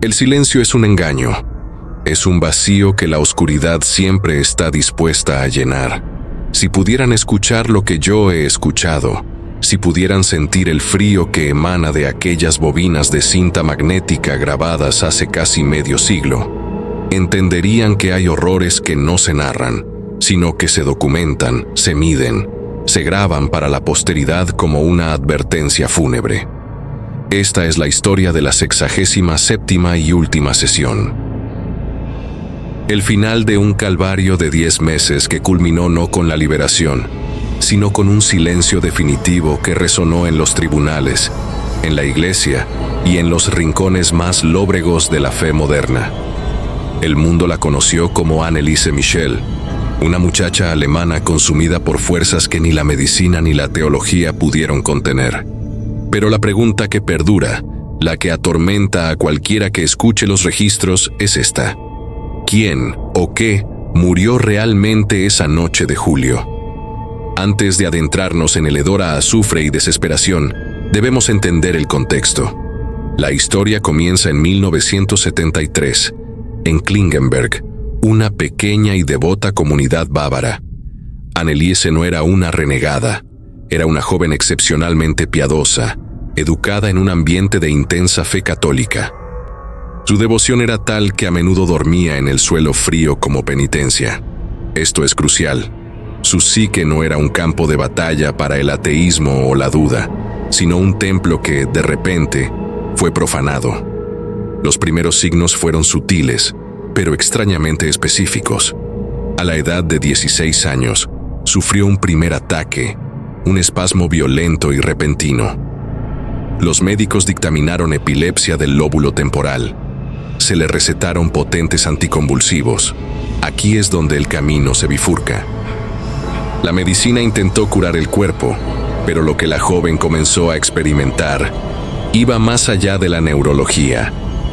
El silencio es un engaño. Es un vacío que la oscuridad siempre está dispuesta a llenar. Si pudieran escuchar lo que yo he escuchado, si pudieran sentir el frío que emana de aquellas bobinas de cinta magnética grabadas hace casi medio siglo, entenderían que hay horrores que no se narran, sino que se documentan, se miden, se graban para la posteridad como una advertencia fúnebre. Esta es la historia de la 67ª y última sesión. El final de un calvario de 10 meses que culminó no con la liberación, sino con un silencio definitivo que resonó en los tribunales, en la iglesia y en los rincones más lóbregos de la fe moderna. El mundo la conoció como Anneliese Michel, una muchacha alemana consumida por fuerzas que ni la medicina ni la teología pudieron contener. Pero la pregunta que perdura, la que atormenta a cualquiera que escuche los registros, es esta: ¿quién o qué murió realmente esa noche de julio? Antes de adentrarnos en el hedor a azufre y desesperación, debemos entender el contexto. La historia comienza en 1973, en Klingenberg, una pequeña y devota comunidad bávara. Anneliese no era una renegada, era una joven excepcionalmente piadosa, educada en un ambiente de intensa fe católica. Su devoción era tal que a menudo dormía en el suelo frío como penitencia. Esto es crucial. Su psique no era un campo de batalla para el ateísmo o la duda, sino un templo que, de repente, fue profanado. Los primeros signos fueron sutiles, pero extrañamente específicos. A la edad de 16 años, sufrió un primer ataque, un espasmo violento y repentino. Los médicos dictaminaron epilepsia del lóbulo temporal. Se le recetaron potentes anticonvulsivos. Aquí es donde el camino se bifurca. La medicina intentó curar el cuerpo, pero lo que la joven comenzó a experimentar iba más allá de la neurología.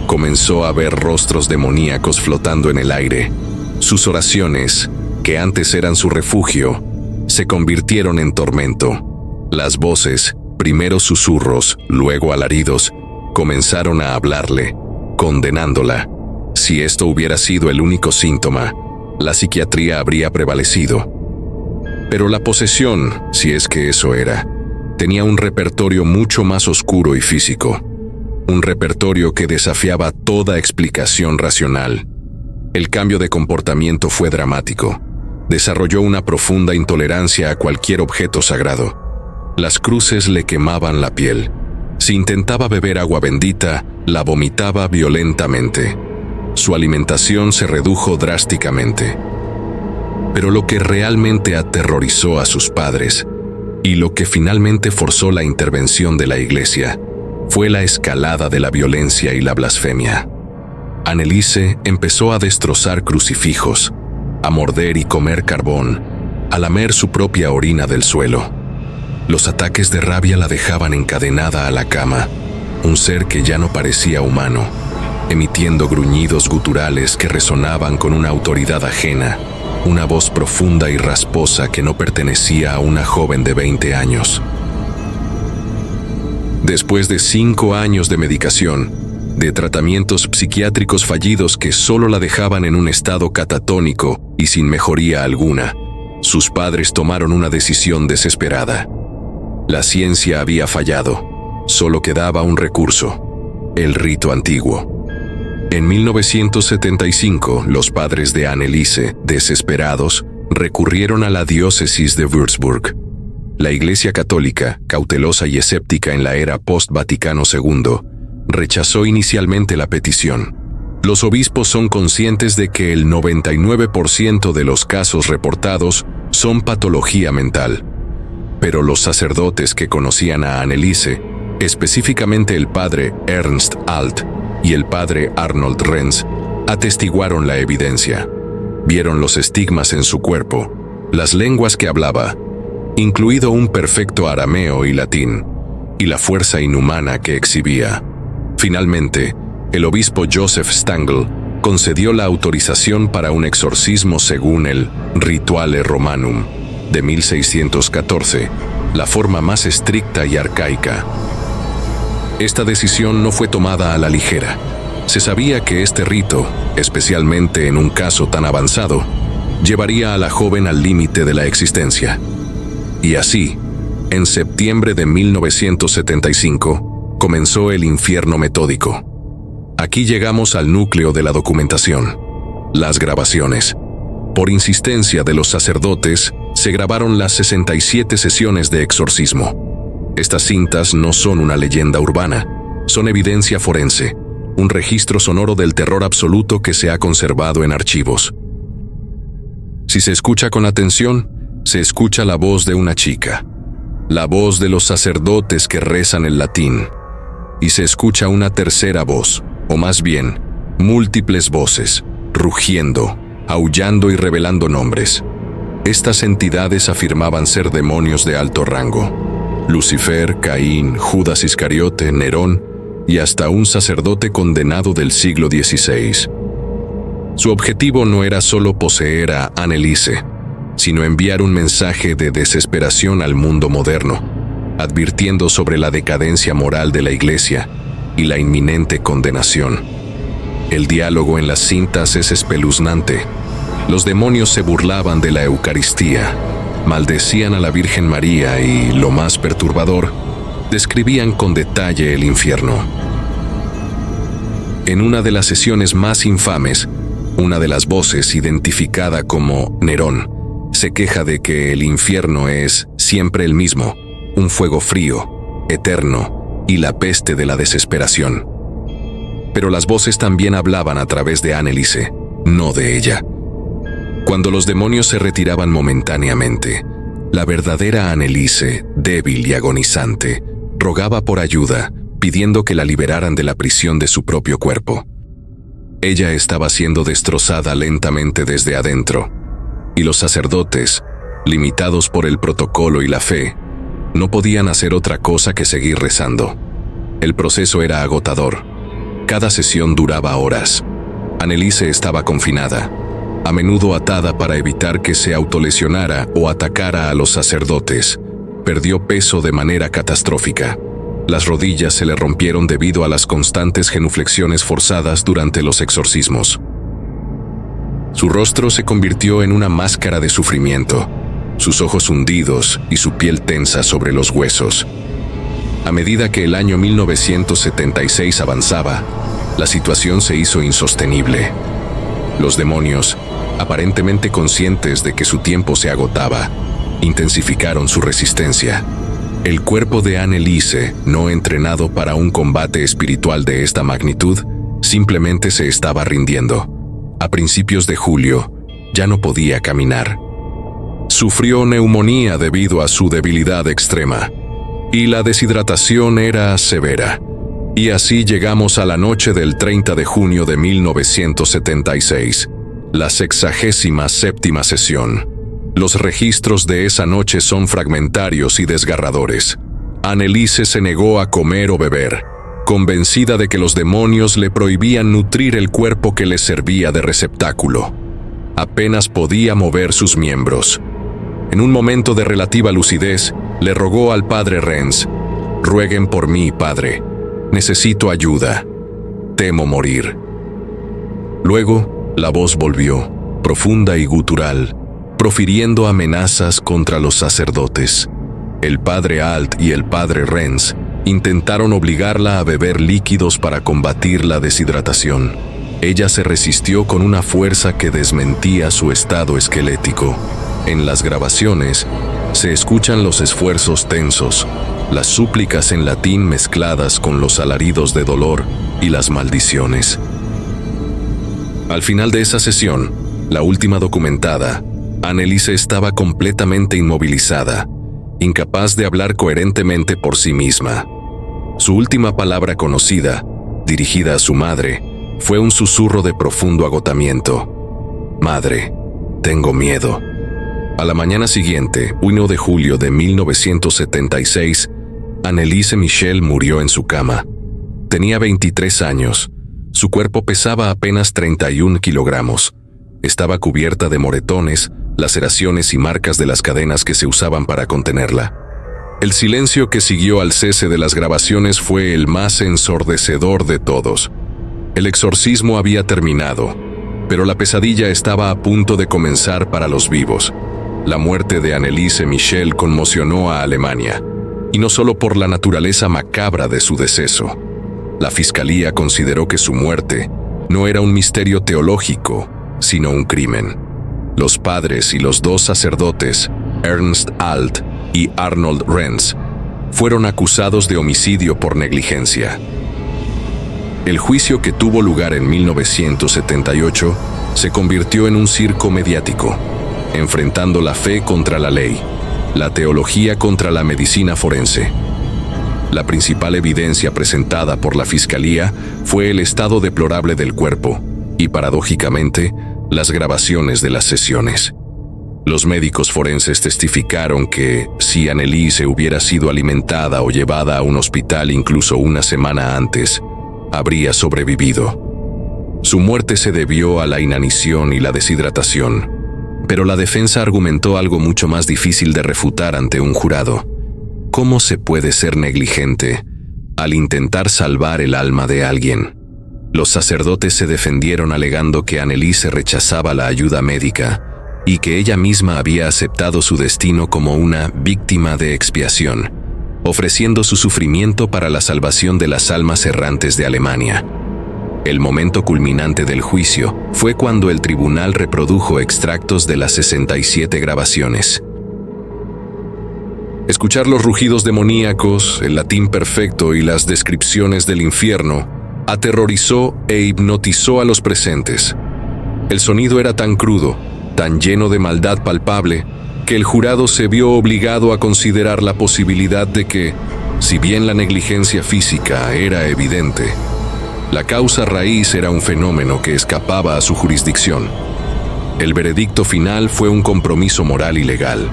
Comenzó a ver rostros demoníacos flotando en el aire. Sus oraciones, que antes eran su refugio, se convirtieron en tormento. Las voces, primero susurros, luego alaridos, comenzaron a hablarle, condenándola. Si esto hubiera sido el único síntoma, la psiquiatría habría prevalecido. Pero la posesión, si es que eso era, tenía un repertorio mucho más oscuro y físico. Un repertorio que desafiaba toda explicación racional. El cambio de comportamiento fue dramático. Desarrolló una profunda intolerancia a cualquier objeto sagrado. Las cruces le quemaban la piel. Si intentaba beber agua bendita, la vomitaba violentamente. Su alimentación se redujo drásticamente. Pero lo que realmente aterrorizó a sus padres, y lo que finalmente forzó la intervención de la iglesia, fue la escalada de la violencia y la blasfemia. Anneliese empezó a destrozar crucifijos, a morder y comer carbón, a lamer su propia orina del suelo. Los ataques de rabia la dejaban encadenada a la cama, un ser que ya no parecía humano, emitiendo gruñidos guturales que resonaban con una autoridad ajena, una voz profunda y rasposa que no pertenecía a una joven de 20 años. Después de 5 años de medicación, de tratamientos psiquiátricos fallidos que solo la dejaban en un estado catatónico y sin mejoría alguna, sus padres tomaron una decisión desesperada. La ciencia había fallado, solo quedaba un recurso: el rito antiguo. En 1975, los padres de Anneliese, desesperados, recurrieron a la diócesis de Würzburg. La Iglesia Católica, cautelosa y escéptica en la era post-Vaticano II, rechazó inicialmente la petición. Los obispos son conscientes de que el 99% de los casos reportados son patología mental. Pero los sacerdotes que conocían a Anneliese, específicamente el padre Ernst Alt y el padre Arnold Renz, atestiguaron la evidencia. Vieron los estigmas en su cuerpo, las lenguas que hablaba, incluido un perfecto arameo y latín, y la fuerza inhumana que exhibía. Finalmente, el obispo Joseph Stangl concedió la autorización para un exorcismo según el Rituale Romanum de 1614, la forma más estricta y arcaica. Esta decisión no fue tomada a la ligera. Se sabía que este rito, especialmente en un caso tan avanzado, llevaría a la joven al límite de la existencia. Y así, en septiembre de 1975, comenzó el infierno metódico. Aquí llegamos al núcleo de la documentación: las grabaciones. Por insistencia de los sacerdotes, se grabaron las 67 sesiones de exorcismo. Estas cintas no son una leyenda urbana, son evidencia forense, un registro sonoro del terror absoluto que se ha conservado en archivos. Si se escucha con atención, se escucha la voz de una chica, la voz de los sacerdotes que rezan en latín, y se escucha una tercera voz, o más bien, múltiples voces, rugiendo, aullando y revelando nombres. Estas entidades afirmaban ser demonios de alto rango: Lucifer, Caín, Judas Iscariote, Nerón y hasta un sacerdote condenado del siglo XVI. Su objetivo no era solo poseer a Anneliese, sino enviar un mensaje de desesperación al mundo moderno, advirtiendo sobre la decadencia moral de la Iglesia y la inminente condenación. El diálogo en las cintas es espeluznante. Los demonios se burlaban de la Eucaristía, maldecían a la Virgen María y, lo más perturbador, describían con detalle el infierno. En una de las sesiones más infames, una de las voces, identificada como Nerón, se queja de que el infierno es siempre el mismo: un fuego frío, eterno y la peste de la desesperación. Pero las voces también hablaban a través de Anneliese, no de ella. Cuando los demonios se retiraban momentáneamente, la verdadera Anneliese, débil y agonizante, rogaba por ayuda, pidiendo que la liberaran de la prisión de su propio cuerpo. Ella estaba siendo destrozada lentamente desde adentro, y los sacerdotes, limitados por el protocolo y la fe, no podían hacer otra cosa que seguir rezando. El proceso era agotador. Cada sesión duraba horas. Anneliese estaba confinada, a menudo atada para evitar que se autolesionara o atacara a los sacerdotes. Perdió peso de manera catastrófica. Las rodillas se le rompieron debido a las constantes genuflexiones forzadas durante los exorcismos. Su rostro se convirtió en una máscara de sufrimiento, sus ojos hundidos y su piel tensa sobre los huesos. A medida que el año 1976 avanzaba, la situación se hizo insostenible. Los demonios, aparentemente conscientes de que su tiempo se agotaba, intensificaron su resistencia. El cuerpo de Anneliese, no entrenado para un combate espiritual de esta magnitud, simplemente se estaba rindiendo. A principios de julio, ya no podía caminar. Sufrió neumonía debido a su debilidad extrema, y la deshidratación era severa. Y así llegamos a la noche del 30 de junio de 1976, la 67ª sesión. Los registros de esa noche son fragmentarios y desgarradores. Anneliese se negó a comer o beber, convencida de que los demonios le prohibían nutrir el cuerpo que le servía de receptáculo. Apenas podía mover sus miembros. En un momento de relativa lucidez, le rogó al padre Renz: «Rueguen por mí, padre. Necesito ayuda. Temo morir». Luego, la voz volvió, profunda y gutural, profiriendo amenazas contra los sacerdotes. El padre Alt y el padre Renz intentaron obligarla a beber líquidos para combatir la deshidratación. Ella se resistió con una fuerza que desmentía su estado esquelético. En las grabaciones, se escuchan los esfuerzos tensos, las súplicas en latín mezcladas con los alaridos de dolor y las maldiciones. Al final de esa sesión, la última documentada, Anneliese estaba completamente inmovilizada, incapaz de hablar coherentemente por sí misma. Su última palabra conocida, dirigida a su madre, fue un susurro de profundo agotamiento: «Madre, tengo miedo». A la mañana siguiente, 1 de julio de 1976, Anneliese Michel murió en su cama. Tenía 23 años. Su cuerpo pesaba apenas 31 kilogramos. Estaba cubierta de moretones, laceraciones y marcas de las cadenas que se usaban para contenerla. El silencio que siguió al cese de las grabaciones fue el más ensordecedor de todos. El exorcismo había terminado, pero la pesadilla estaba a punto de comenzar para los vivos. La muerte de Anneliese Michel conmocionó a Alemania, y no solo por la naturaleza macabra de su deceso. La fiscalía consideró que su muerte no era un misterio teológico, sino un crimen. Los padres y los dos sacerdotes, Ernst Alt y Arnold Renz, fueron acusados de homicidio por negligencia. El juicio, que tuvo lugar en 1978, se convirtió en un circo mediático, enfrentando la fe contra la ley, la teología contra la medicina forense. La principal evidencia presentada por la fiscalía fue el estado deplorable del cuerpo y, paradójicamente, las grabaciones de las sesiones. Los médicos forenses testificaron que, si Anneliese hubiera sido alimentada o llevada a un hospital incluso una semana antes, habría sobrevivido. Su muerte se debió a la inanición y la deshidratación, pero la defensa argumentó algo mucho más difícil de refutar ante un jurado. ¿Cómo se puede ser negligente al intentar salvar el alma de alguien? Los sacerdotes se defendieron alegando que Anneliese rechazaba la ayuda médica y que ella misma había aceptado su destino como una víctima de expiación, ofreciendo su sufrimiento para la salvación de las almas errantes de Alemania. El momento culminante del juicio fue cuando el tribunal reprodujo extractos de las 67 grabaciones. Escuchar los rugidos demoníacos, el latín perfecto y las descripciones del infierno aterrorizó e hipnotizó a los presentes. El sonido era tan crudo, tan lleno de maldad palpable, que el jurado se vio obligado a considerar la posibilidad de que, si bien la negligencia física era evidente, la causa raíz era un fenómeno que escapaba a su jurisdicción. El veredicto final fue un compromiso moral y legal.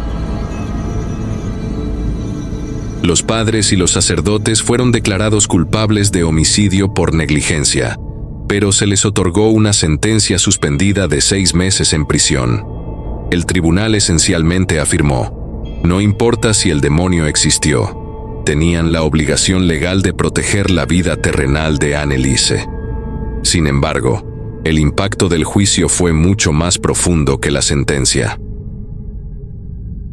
Los padres y los sacerdotes fueron declarados culpables de homicidio por negligencia, pero se les otorgó una sentencia suspendida de 6 meses en prisión. El tribunal esencialmente afirmó: no importa si el demonio existió, tenían la obligación legal de proteger la vida terrenal de Anneliese. Sin embargo, el impacto del juicio fue mucho más profundo que la sentencia.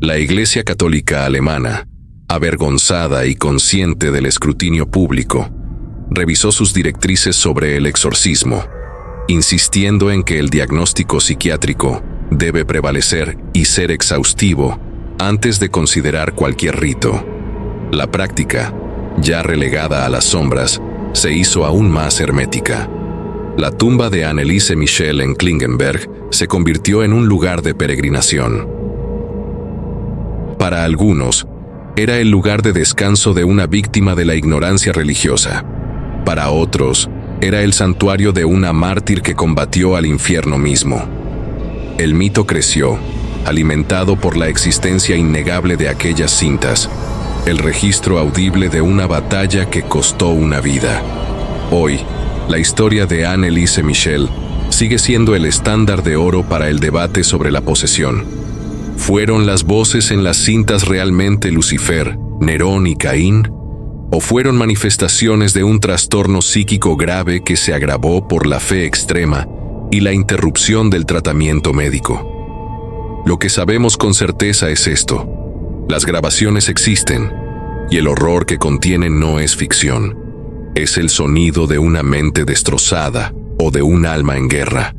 La Iglesia Católica Alemana, avergonzada y consciente del escrutinio público, revisó sus directrices sobre el exorcismo, insistiendo en que el diagnóstico psiquiátrico debe prevalecer y ser exhaustivo antes de considerar cualquier rito. La práctica, ya relegada a las sombras, se hizo aún más hermética. La tumba de Anneliese Michel en Klingenberg se convirtió en un lugar de peregrinación. Para algunos, era el lugar de descanso de una víctima de la ignorancia religiosa. Para otros, era el santuario de una mártir que combatió al infierno mismo. El mito creció, alimentado por la existencia innegable de aquellas cintas, el registro audible de una batalla que costó una vida. Hoy, la historia de Anneliese Michel sigue siendo el estándar de oro para el debate sobre la posesión. ¿Fueron las voces en las cintas realmente Lucifer, Nerón y Caín? ¿O fueron manifestaciones de un trastorno psíquico grave que se agravó por la fe extrema y la interrupción del tratamiento médico? Lo que sabemos con certeza es esto: las grabaciones existen, y el horror que contienen no es ficción. Es el sonido de una mente destrozada o de un alma en guerra.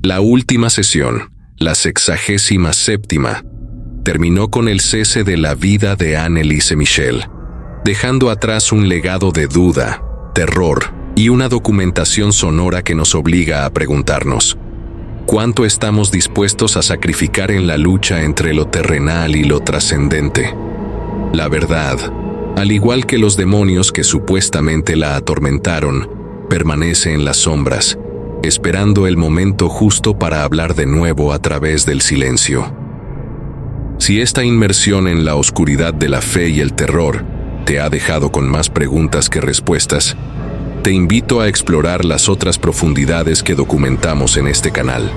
La última sesión, la 67ª, terminó con el cese de la vida de Anneliese Michel, dejando atrás un legado de duda, terror y una documentación sonora que nos obliga a preguntarnos: ¿cuánto estamos dispuestos a sacrificar en la lucha entre lo terrenal y lo trascendente? La verdad, al igual que los demonios que supuestamente la atormentaron, permanece en las sombras, esperando el momento justo para hablar de nuevo a través del silencio. Si esta inmersión en la oscuridad de la fe y el terror te ha dejado con más preguntas que respuestas, te invito a explorar las otras profundidades que documentamos en este canal.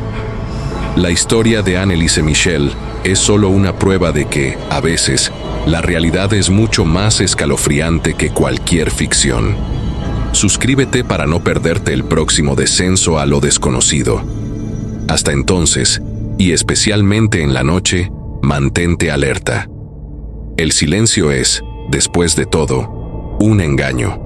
La historia de Anneliese Michel es solo una prueba de que, a veces, la realidad es mucho más escalofriante que cualquier ficción. Suscríbete para no perderte el próximo descenso a lo desconocido. Hasta entonces, y especialmente en la noche, mantente alerta. El silencio es, después de todo, un engaño.